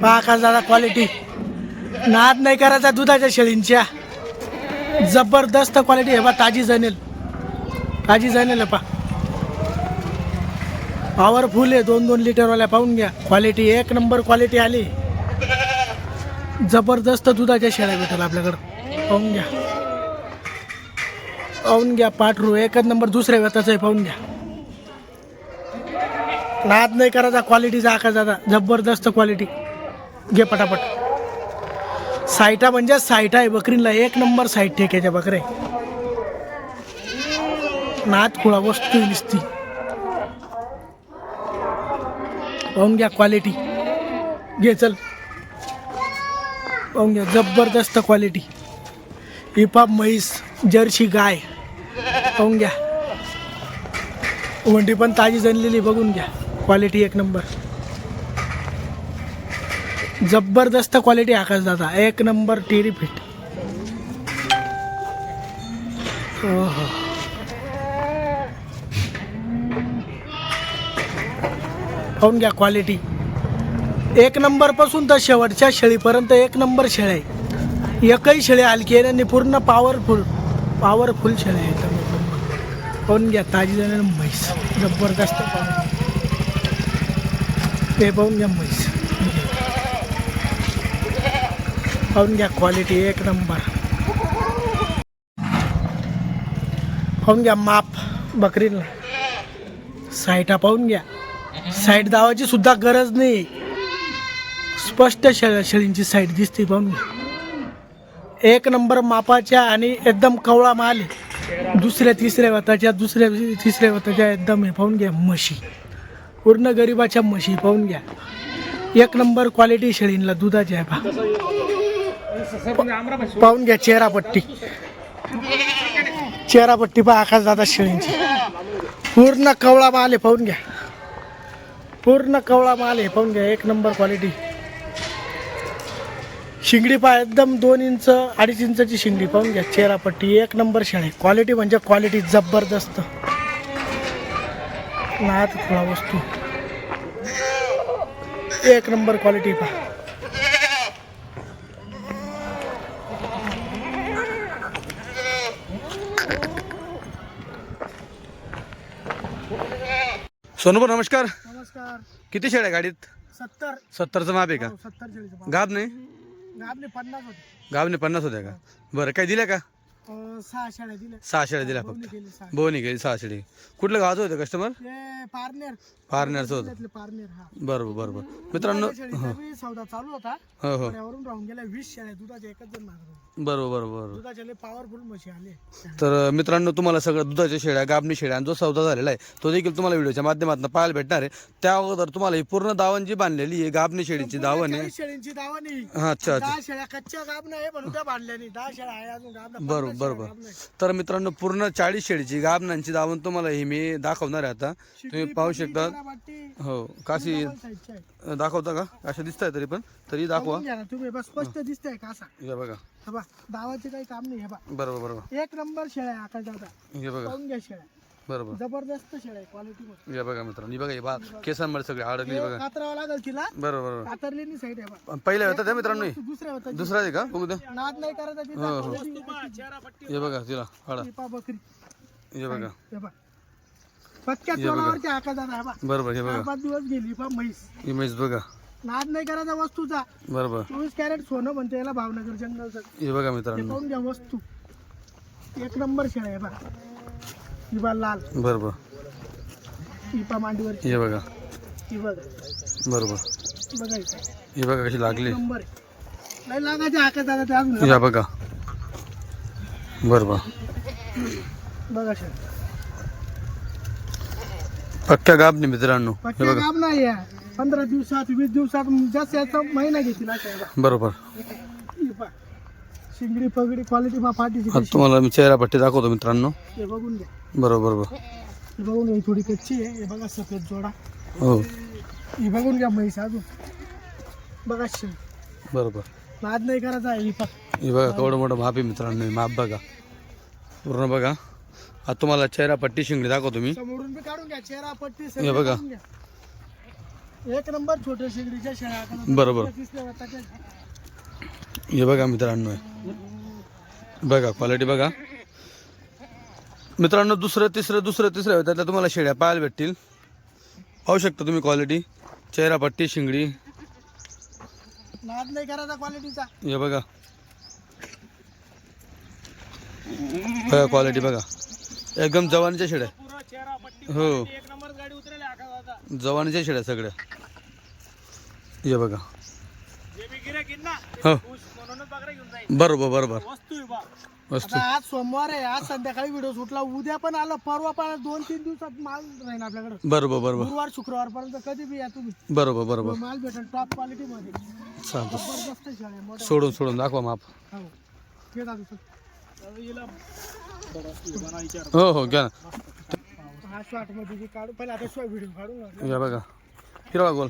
पहा का दादा क्वालिटी, नाद नाही करायचा दुधाच्या शेळींच्या. जबरदस्त क्वालिटी आहे बा. ताजी जनेल, ताजी जनेल आहे पा. पॉवरफुल आहे. 2-2 लिटरवाल्या पाहून घ्या. क्वालिटी एक नंबर क्वालिटी आली. जबरदस्त दुधाच्या शेळ्या भेटेल आपल्याकडं. पाहून घ्या, पाहून घ्या. पाठरू एकच नंबर दुसऱ्या व्यताचं आहे. पाहून घ्या. नाद नाही करायचा क्वालिटीचा आका दादा. जबरदस्त क्वालिटी. घे पटापट. साईटा म्हणजे साईटा आहे बकरीला. एक नंबर साईट ठेक्याच्या बकरे. नाद खुळा वस्तू दिसती. पाहून घ्या क्वालिटी. घे चल. पाहून घ्या जबरदस्त क्वालिटी. हिपा म्हैस, जर्सी गाय. पाहून घ्या. वंडी पण ताजी जनलेली. बघून घ्या. क्वालिटी एक नंबर. जबरदस्त क्वालिटी आकाश दादा. एक नंबर टेरी फिट. ओहो, पाहून घ्या क्वालिटी. एक नंबर पासून तर शेवटच्या शेळीपर्यंत एक नंबर शेळ्या आहे. एकही शेळी हलकी आहे आणि पूर्ण पॉवरफुल शेळ्या आहेत. पाहून घ्या ताजी जाणार म्हैस. जबरदस्त ते पाहून घ्या म्हैस. पाहून घ्या क्वालिटी एक नंबर. पाहून घ्या माप बकरीला. साईटा पाहून घ्या. साईड दावाची सुद्धा गरज नाही. स्पष्ट शेळींची साईड दिसते. पाहून घ्या. एक नंबर मापाच्या आणि एकदम कवळा माल आहे. दुसऱ्या तिसऱ्या वताच्या एकदम आहे. पाहून घ्या म्हशी. पूर्ण गरिबाच्या म्हशी. पाहून घ्या. एक नंबर क्वालिटी शेळींला दुधाची आहे. पाहून घ्या चेहरापट्टी. चेहरापट्टी पहा आकाश दादा शेळींची. पूर्ण कवळा माल आहे. पाहून घ्या. पूर्ण कवळा माल आहे. पाहून घ्या. एक नंबर क्वालिटी. शिंगडी पहा एकदम 2 इंच 2.5 इंचाची शिंगडी. पाहून घ्या. चेहरापट्टी एक नंबर शेळी. क्वालिटी म्हणजे क्वालिटी जबरदस्त. नाद खुळा वस्तू. एक नंबर क्वालिटी पहा. सोनूभाऊ नमस्कार. नमस्कार. किती शेळ्या गाडीत? 70चं माप आहे का? 70 शेळीचं. गाब नाही? गाबने 50 होते. गाबने 50 होत्या का? बरं काय दिल्या का? 6 शेळ्या दिल्या. 6 शेळ्या दिल्या बोवणी फक्त. केली 6. बोवणी गेली 6 शेळी. कुठलं गावाचं होतं कस्टमर? ते पारनेर. पारनेरचं होतं. जिल्ह्यातले पारनेर. हा. बरोबर बरोबर. मित्रांनो शेळीचा बी सौदा चालू होता. हो हो त्यावरून राहून गेल्या 20 शेळ्या दुधाच्या. एकच जण मागत होते. बरोबर बरोबर. दुधाच्या लय पॉवरफुल म्हशी आले. तर मित्रांनो तुम्हाला सगळं दुधाच्या शेळ्या, गाबणी शेळ्या आणि जो सौदा झालेला आहे तो देखील तुम्हाला व्हिडिओच्या माध्यमातून पाहायला भेटणार आहे. त्या अगोदर तुम्हाला ही पूर्ण दावण जी बांधलेली आहे गाबणी शेळीची दावण आहे. 40 शेळींची दावणी. हा अच्छा अच्छा. 10 शेळ्या कच्च्या गाब नाही म्हणून त्या बांधल्या नाही. 10 शेळ्या आहे अजून गाब. बरोबर बरोबर. तर मित्रांनो पूर्ण 40 शेळीची गाबणांची दावण तुम्हाला ही मी दाखवणार आहे आता. तुम्ही पाहू शकता. हो काशी दाखवता का? अशा दिसत तरी पण तरी दाखवा. तुम्ही बस स्पष्ट दिसतंय का असा. हे बघा. हे बघा दावाचे काही काम नाही. हे बघा बरोबर बरोबर. एक नंबर शेळ्या आहे आकाश दादा. हे बघा. पाहून घ्या शेळ्या. बरोबर. जबरदस्त शेळ्या क्वालिटी मध्ये. हे बघा मित्रांनो. हे बघा हे बा केसांमध्ये सगळे अडकली बघा. कातरावं लागेल तिला. बरोबर बरोबर. कातरलेली साईड आहे बघा. पहिल्या होता त्या मित्रांनो. दुसऱ्या होता. दुसरा आहे का? बघू द्या. नाद नाही करायचा हो, तिचा. हे बघा तिला हाडा. पा बकरी. हे बघा. हे बघा पक्क्या तोलावरच्या आकाश दादा. हे बघा. बरोबर. हे बघा. 5 दिवस गेली पा म्हैस. इमेज बघा. नाद नाही करायचा वस्तूचा. बरोबर. 24 कॅरेट सोनं म्हणते याला भावनगर जंगलचं. हे बघा मित्रांनो. पाहून घ्या वस्तू. एक नंबर शेळ्या आहे बघा. ही बा लाल. बरोबर. ही पा मांडीवरची. हे बघा. ही बघा. बरोबर. बघायचं. हे बघा कशी लागली. नंबर आहे. लय लागायचे आकाश दादा ते अजून. या बघा. बरोबर. बघा शेळ्या. पक्क्या गाबणी मित्रांनो. हे पक्क्या बघा. काम नाही आहे. 15 दिवसात 20 दिवसात जास्त याचा महिना घेतील अशा आहे बघा. बरोबर. ही पहा. शिंगडी पगडी क्वालिटी पहा पाठीची आता कशी. तुम्हाला मी चेहरा पट्टी दाखवतो मित्रांनो. हे बघून घ्या. बरोबर बरोबर. हे बघून घ्या. ही थोडी कच्ची आहे. हे बघा सफेद जोडा. हो ही बघून घ्या म्हैस अजून. बघा शेळी. बरोबर. नाद नाही करायचा आहे. ही पहा. हे बघा केवढं मोठं माप आहे मित्रांनो. हे माप बघा पूर्ण बघा. आता तुम्हाला चेहरा पट्टी शिंगडी दाखवतो मी. समोरून बी काढून घ्या. चेहरा पट्टी हे सगळं बघा. काढून घ्या. एक नंबर छोट्या शेगडीच्या शेळ्या आता बरोबर. दिसल्या होत्या. हे बघा मित्रांनो, बघा क्वालिटी बघा मित्रांनो. दुसरं तिसरं त्यातल्या तुम्हाला शेळ्या पाहायला भेटतील. पाहू शकता तुम्ही क्वालिटी, चेहरा पट्टी, शिंगडी. नाद नाही करायचा क्वालिटीचा. हे बघा बघा क्वालिटी बघा, एकदम जवानीच्या शेळ्या. हो, एक नंबर गाडी उतरेल आका. जवानीच्या शेळ्या सगळ्या. हे बघा. जे बी गिऱ्हाईक येईल ना, हो म्हणूनच बकऱ्या घेऊन जाईल. बरोबर बरोबर वस्तू आहे बा. वस्तू. आता आज सोमवार आहे, आज संध्याकाळी व्हिडिओ सुटला, उद्या पण आलं, परवा पण 2-3 दिवसात माल राहील आपल्याकडे. बरोबर बरोबर गुरुवार शुक्रवार पर्यंत कधी बी या तुम्ही, बरोबर बरोबर. माल भेटेल टॉप क्वालिटी मध्ये. चालतं. जबरदस्त शेळ्या मोठ्या. सोडून दाखवा माप. हो ते दादू सर. हो हो घ्या ना. हा शॉर्ट मध्ये काढू, पण आता शॉर्ट व्हिडिओ काढू. हे बघा हिरवा गोल.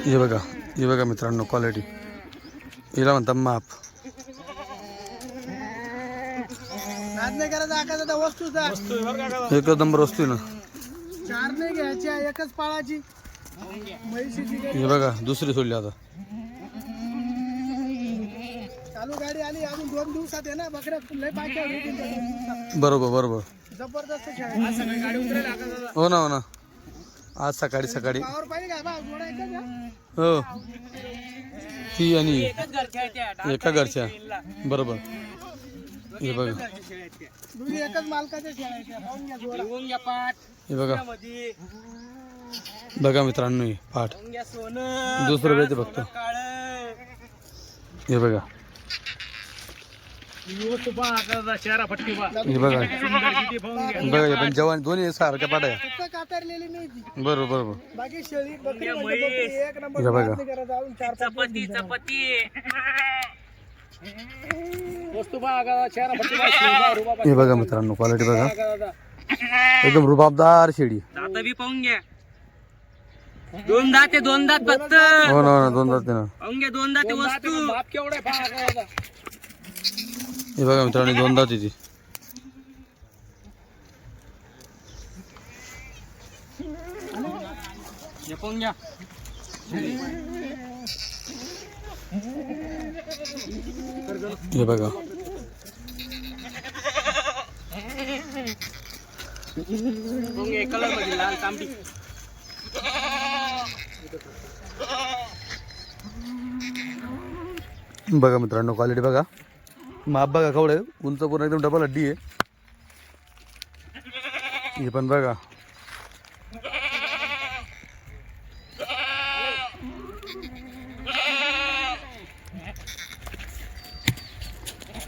हे बघा मित्रांनो क्वालिटी. हिला म्हणतात माप. नाद नाही करायचा आकाचा वस्तूचा. एकच नंबर वस्तू आहे ना. 4 नाही घ्यायच्या, एकच पाळाची म्हैशीची. हे बघा दुसरी सोडली आता. चालू गाडी आली, अजून 2 दिवसात आहे ना. बकऱ्या लय बाकी आहे. बरोबर बरोबर. जबरदस्त शेळ्या. आज सकाळी गाडी उतरेल आकाचा. हो ना. आज सकाळी पावर पाहिजे का बा? जोडा एकच आहे. हो, ती आणि एका घरच्या. बरोबर. हे बघा दोन्ही एकच मालकाच्या शेळ्या आहेत. पाहून घ्या जोडा. हे बघा मित्रांनो, ही पाठ दुसरं वेळेचं बघतो. हे बघा हे बघा पण जवान दोन्ही सारख्या पाठ आहे. फक्त कातरलेली नाही ती. बरोबर बरोबर. बाकी शेळी बकरी म्हणजे बकरी एक नंबर. हे बघा. नाद नाही करायचा. अजून 4-5 वस्तू बघा. चेहरा फट्टी. हे बघा मित्रांनो क्वालिटी बघा, एकदम रुबाबदार शेळी. आता बी पाहून घ्या. 2 दात फक्त. हो ना 2 दात ना. पाहून घ्या 2 दात वस्तू. बाप केवढा पहा. हे बघा मित्रांनो 2 दात ती. हे पाहून घ्या. हे बघा पाहून घ्या कलर मध्ये लाल तांबडी. बघा मित्रांनो क्वालिटी बघा, माप बघा केवढं, उंच पूर्ण एकदम डबल हड्डी आहे. हे पण बघा.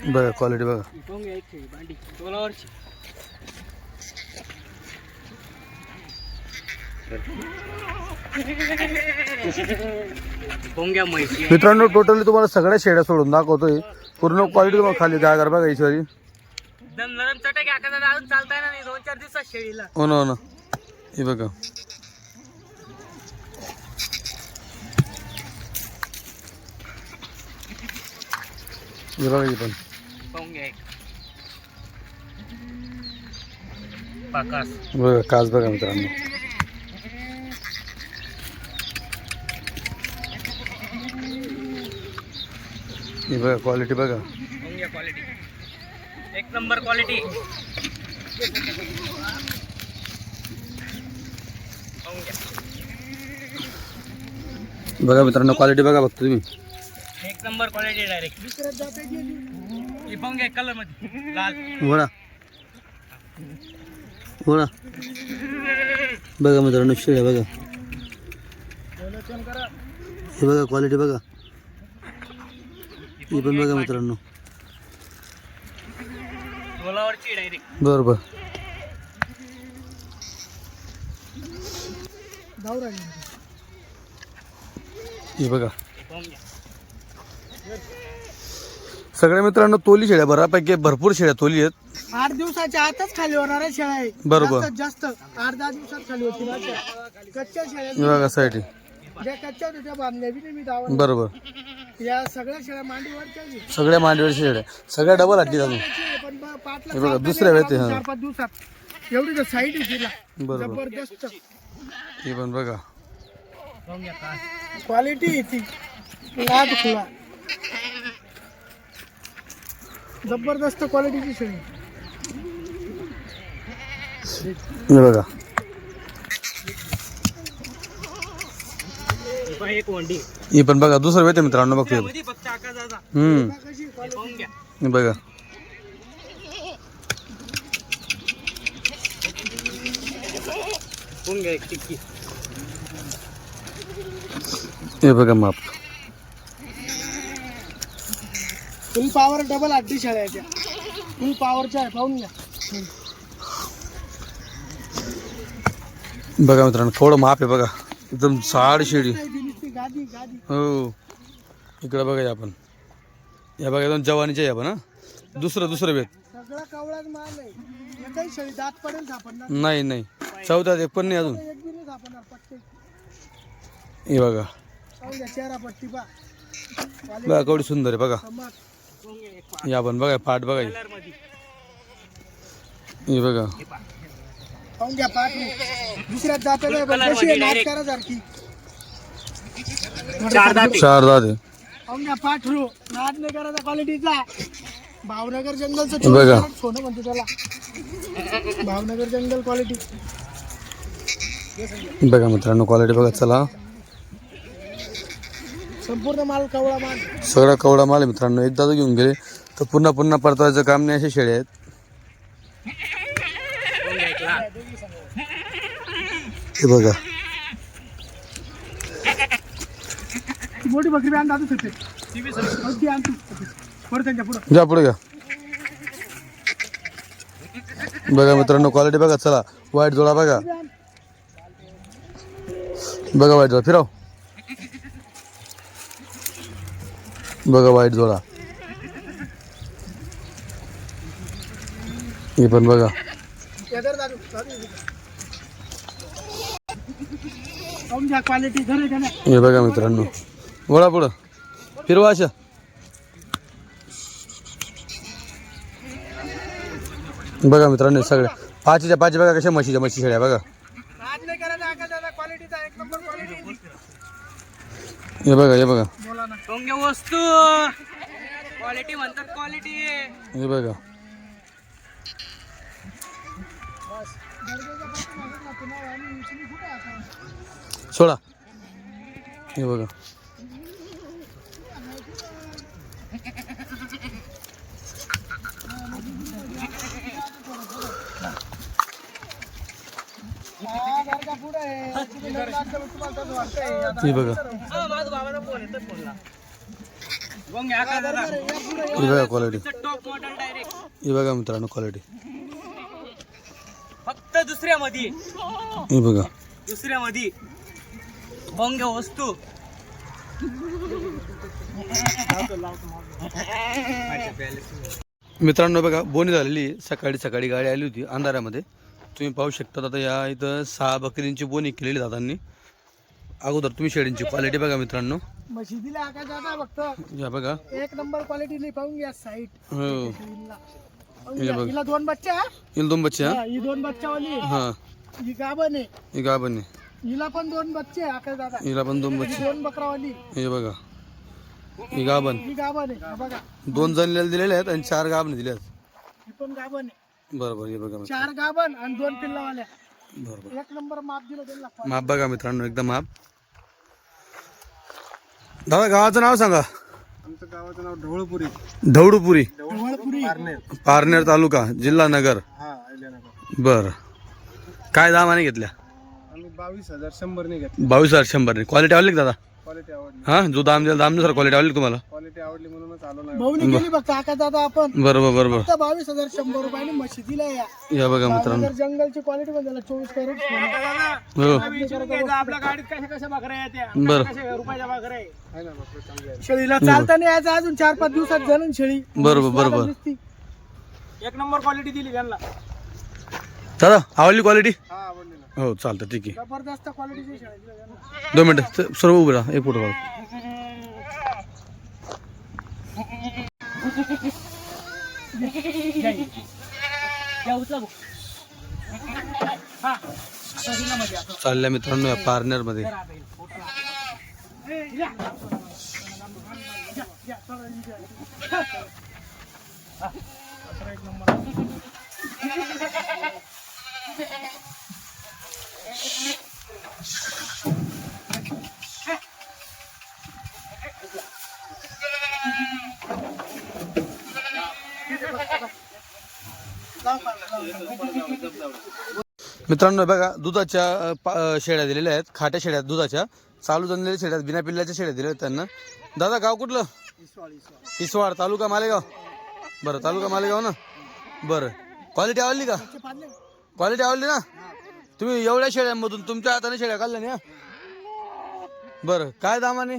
बघा क्वालिटी बघा. पाहून घ्या एक खेळी भांडी तोलावरची. पाहून घ्या म्हैशी. मित्रांनो टोटली तुम्हाला सगळ्या शेड्या सोडून दाखवतोय. पूर्ण क्वालिटी तुम्हाला खाली 10,000 बघा ईश्वरी. एकदम नरम चटक आकाचा अजून चालता येणार नाही 2-4 दिवसात शेळीला. हो ना. हे बघा हे बघा. हे पण पाहून घ्या एक पाकास. बघा काच बघा मित्रांनो. हे बघा क्वालिटी बघा. पाहून घ्या क्वालिटी, एक नंबर क्वालिटी. पाहून घ्या. बघा मित्रांनो क्वालिटी बघा बघतो तुम्ही. एक नंबर क्वालिटी डायरेक्ट. हे पाहून घ्या कलर मध्ये लाल. बोला बघा मित्रांनो शेळ्या बघा. हे बघा क्वालिटी बघा. ही पण बघा मित्रांनो. तोलावरची डायरेक्ट. बरोबर. हे बघा पाहून घ्या. सगळ्या मित्रांनो तोली शेळ्या बऱ्यापैकी भरपूर शेळ्या तोली आहेत. 8 दिवसाच्या आतच खाली होणार आहे शेळ्या आहे. बरोबर. जास्त 8-10 दिवसात खाली होती ना त्या. कच्च्या शेळ्या हे बघा साठी. ज्या कच्च्या होत्या त्या बांधल्या बी नाही मी दावा. बरोबर. या सगळ्या शेळ्या मांडीवरच्या आहे. सगळ्या मांडीवरच्या शेळ्या सगळ्या डबल हड्डी अजून. पण पाटला हे बघा दुसऱ्या वेळेत. 4-5 दिवसात एवढी तर साईड आहे तिला. बरोबर. जबरदस्त हे पण बघा. पाहून घ्या कास. क्वालिटी ती लाद खुला जबरदस्त क्वालिटीची शेळी. हे बघा. एक वंडी हे पण बघा दुसरं वेळ मित्रांनो बघतोय. मध्ये फक्त आकाशाचा. पाहून घ्या. हे बघा. पाहून घ्या एक टिक्की. हे बघा माप. फुल पॉवर डबल हड्डी शेळ्या आहेत त्या. फुल पॉवरच्या आहे. पाहून घ्या. बघा मित्रांनो थोडं माप आहे बघा. एकदम साड शेळी. गादी गादी. हो इकडं बघा आपण. या बघा एकदम जवानीचे आहे आपण. हा दुसरं वेद. सगळा कवळाच माल आहे. एकही शेळी दात पडेल सापडणार नाही नाही चौथ्यात एक पण नाही अजून. एक बी नाही सापडणार पट्टे. हे बघा. पाहून घ्या चेहरा पट्टी पा. बघा केवढी सुंदर आहे बघा. पाहून घ्या एक हे आपण बघा पाठ बघा हे. कलर मध्ये. हे बघा. पाहून घ्या पाठ. दुसऱ्यात जाता नाही पण कशी आहे नाटकारासारखी. चार दाते. चार दाते. पाहून घ्या पाठ रो. नाद नाही करायचा क्वालिटीचा. भावनगर जंगलचं बघा. 24 कॅरेट सोनं म्हणतो त्याला. भावनगर जंगल क्वालिटी. बघा मित्रांनो क्वालिटी बघा. चला संपूर्ण माल कवळा माल. सगळा कवडा माल आहे मित्रांनो. एकदा जर घेऊन गेले तर पुन्हा परतायचं काम नाही. असे शेळे आहेत. पाहून घ्या एक लाल. हे बघा. ती मोठी बकरी बी आणतात होते. अगदी आणतो बरं त्यांच्या पुढं. जा पुढे घ्या. बघा मित्रांनो क्वालिटी बघा. चला वाईट जोडा बघा. बघा वाईट जोडा फिरव. बघा वाईट जोडा. हे पण बघा. पाहून घ्या क्वालिटी घर आहे का नाही. हे बघा मित्रांनो वळा पुढं फिरवा अशा. बघा मित्रांनो सगळ्या पाचीच्या पाची बघा कशा म्हशी शेळ्या बघा. आज नाही करायचा आकाशाचा क्वालिटीचा एक नंबर क्वालिटी. हे बघा. बोला ना. पाहून घ्या वस्तू. क्वालिटी म्हणतात क्वालिटी. हे बघा. सोडा. हे बघा. हे बघा. माझं बाबाचा फोन येतो फोनला. पाहून घ्या आकाशाचा. हे बघा क्वालिटी. Top model direct. हे बघा मित्रांनो क्वालिटी. फक्त दुसऱ्यामध्ये. हे बघा. दुसऱ्यामध्ये. पाहून घ्या वस्तू. मित्रांनो बघा बोनी झालेली. सकाळी गाडी आली होती अंधारामध्ये. तुम्ही पाहू शकता. आता या इथं 6 बकरींची बोनी केलेली दादांनी. अगोदर तुम्ही शेळींची क्वालिटी बघा मित्रांनो. मशिदीला आकाशाचा फक्त या बघा. एक नंबर क्वालिटी नाही. पाहून घ्या साईट. हो हे बघ. हिला 2 बच्चे हा. हिला 2 बच्चे. हा ही 2 बच्चावाली. हा ही गाभण आहे. हे गाभण आहे. हिला पण 2 बच्चे आकाश दादा. हिला पण 2 बच्चे. 2 बकरावाली. हे बघा. ही गाभण. ही गाभण आहे. हा बघा 2 जणलेले दिलेले आहेत आणि 4 गाभण दिले आहेत. ही पण गाभण आहे. बरोबर. हे बघा 4 गाभण आणि 2 पिल्लावाल्या. बरोबर. एक नंबर माप दिलं त्यांना. माप बघा मित्रांनो एकदम माप. दादा गावाचं नाव सांगा. आमचं गावाचं नाव ढवळपुरी. धवडूपुरी. ढवळपुरी. पारनेर तालुका जिल्हा नगर. हा अहिल्यानगर. बर. काय दामाने घेतल्या. आम्ही 22,100 ने घेतली. 22,100 क्वालिटी आवडली का दादा. क्वालिटी आवडली. हा जो दाम दिला दामनुसार क्वालिटी आवडली का तुम्हाला. क्वालिटी आवडली म्हणूनच आलो नाही. भाऊनी केली फक्त आकाश दादा आपण. बरोबर. फक्त 22,100 रुपयाने मशिदीला या. या बघा मित्रांनो. भावनगर जंगलची क्वालिटी पण त्याला 24 कॅरेट. हो आपल्या गाडीत कशा बकऱ्या येत्या. बरं. कशा रुपयाच्या बकऱ्या आहे. आहे ना मग चांगली आहे. शेळीला चालता नाही यायचं अजून 4-5 दिवसात जणन शेळी. बरोबर. दिसती. एक नंबर क्वालिटी दिली त्यांना. दादा आवडली क्वालिटी. हा आवडली ना. हो चालतं ठीक आहे. जबरदस्त क्वालिटीची शेळी दिली त्यांना. 2 मिनिटं सर्व उभं राहा. एक फोटो काढ. या उचला भाऊ. हा चालल्या मित्रांनो या पार्नरमध्ये. मित्रांनो बघा दुधाच्या शेळ्या दिलेल्या आहेत, खाट्या शेळ्या दुधाच्या, चालू जनलेल्या शेळ्या, बिना पिल्ल्याच्या शेळ्या दिलेल्या आहेत त्यांना. दादा गाव कुठलं? इसवाड, तालुका मालेगाव. बरं, तालुका मालेगाव ना. बरं, क्वालिटी आवडली का? क्वालिटी आवडली ना? तुम्ही एवढ्या शेळ्यांमधून तुमच्या हाताने शेळ्या काढल्या ना? बरं, काय दामाने?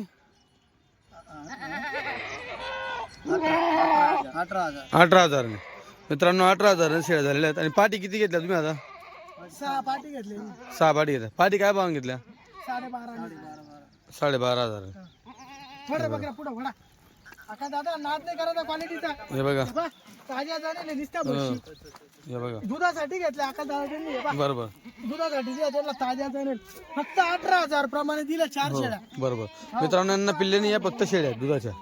18,000. मित्रांनो 18,000 शेळ्या झालेल्या आहेत. आणि पाटी किती घेतल्या तुम्ही आता? 6 पाटी घेतली. 6 पाटी घेतल्या. पाटी काय भाव घेतल्या? 12,500. 12,500. थोडं बघा पुढं वडा. आता दादा नाद नाही करायचा क्वालिटीचा. हे बघा, ताज्या जाणे दिसता बशी. हे बघा. दुधासाठी घेतल्या आका दादांनी. हे बघ बरोबर दुधासाठी दिल्या त्यांना ताज्या जाणे फक्त 18,000 प्रमाणे दिल्या 4 शेळ्या. बरोबर. मित्रांनो यांना पिल्ले नाही, या फक्त शेळ्या आहेत दुधाच्या.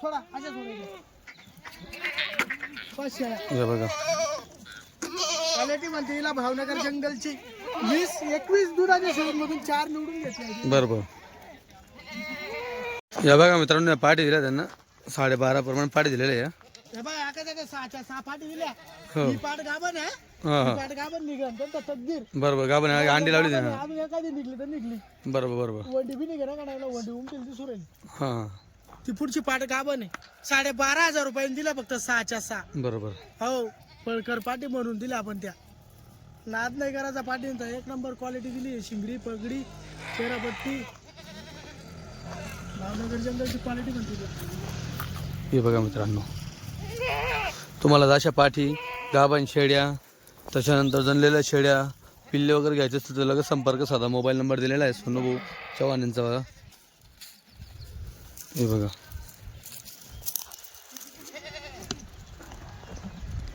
थोडा अशा थोड्या 5 शेळ्या. हे बघा, क्वालिटी म्हणते हिला भावनगर जंगलची 20-21 दुधाच्या शेळ्यांमधून 4 निवडून घेतल्या. बरोबर. या बघा मित्रांनो या पाटी दिल्या त्यांना 12.5 प्रमाणे पाटी दिलेल्या आहे. हे बघ आका दादा 6 पाटी दिल्या. हो. ही पाट गाभण आहे. हा ही हा, पाट गाभण निघन त्यांचा तकदीर. बरोबर. गाभण आहे, अंडी लावली त्यांना. अजून एखादी निघली तर निघली. बरोबर बरोबर. वंडी बी निघा काढायला वंडी उमटेल ती सुरेल. हा, ती पुढची पाट गाभण आहे. 12,500 रुपयांनी दिल्या फक्त 6च्या 6. बरोबर. हो पळकर पाटी म्हणून दिल्या आपण त्या. नाद नाही करायचा पाटींचा. 1 नंबर क्वालिटी दिली. शिंगडी पगडी चेहरापट्टी भावनगर जंगलची क्वालिटी म्हणते ती. हे बघा मित्रांनो, तुम्हाला अशा पाठी, गाभण शेळ्या, त्याच्यानंतर जनलेल्या शेळ्या, पिल्ले वगैरे घ्यायचे असतील तर लगेच संपर्क साधा. मोबाईल नंबर दिलेला आहे सोनूभाऊ चव्हाण यांचा. बघा, हे बघा.